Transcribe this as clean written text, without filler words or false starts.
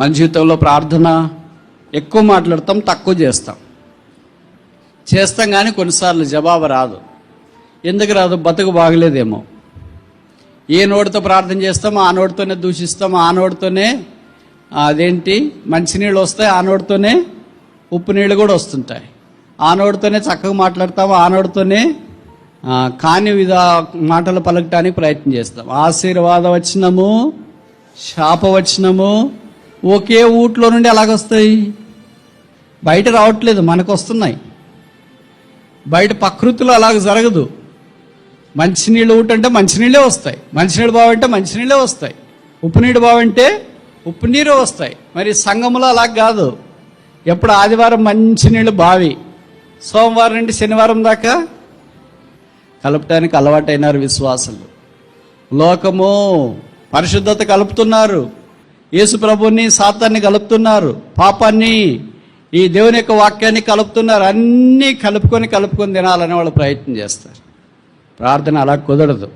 మన జీవితంలో ప్రార్థన ఎక్కువ మాట్లాడతాం, తక్కువ చేస్తాం కానీ కొన్నిసార్లు జవాబు రాదు. ఎందుకు రాదు? బతుకు బాగలేదేమో. ఏ నోటితో ప్రార్థన చేస్తామో ఆ నోటితోనే దూషిస్తాం, ఆ నోటితోనే అదేంటి మంచినీళ్ళు వస్తాయి, ఆ నోటితోనే ఉప్పు నీళ్ళు కూడా వస్తుంటాయి. ఆ నోటితోనే చక్కగా మాట్లాడతాము, ఆ నోటితోనే కాని మాటలు పలకటానికి ప్రయత్నం చేస్తాం. ఆశీర్వాద వచనము, శాపవచనము ఒకే ఊట్లో నుండి అలాగొస్తాయి. బయట రావట్లేదు, మనకు వస్తున్నాయి. బయట ప్రకృతిలో అలాగ జరగదు. మంచినీళ్ళు ఊట అంటే మంచినీళ్ళే వస్తాయి, మంచినీళ్ళు బావంటే మంచినీళ్ళే వస్తాయి, ఉప్పు నీళ్ళు బావంటే ఉప్పు నీరు వస్తాయి. మరి సంఘములో అలా కాదు. ఎప్పుడు ఆదివారం మంచినీళ్ళు బావి, సోమవారం నుండి శనివారం దాకా కలపటానికి అలవాటైనారు విశ్వాసులు. లోకము పరిశుద్ధత కలుపుతున్నారు, యేసు ప్రభుని సాతాన్ని కలుపుతున్నారు, పాపాన్ని ఈ దేవుని యొక్క వాక్యాన్ని కలుపుతున్నారు. అన్నీ కలుపుకొని తినాలని వాళ్ళు ప్రయత్నం చేస్తారు. ప్రార్థన అలా కుదరదు.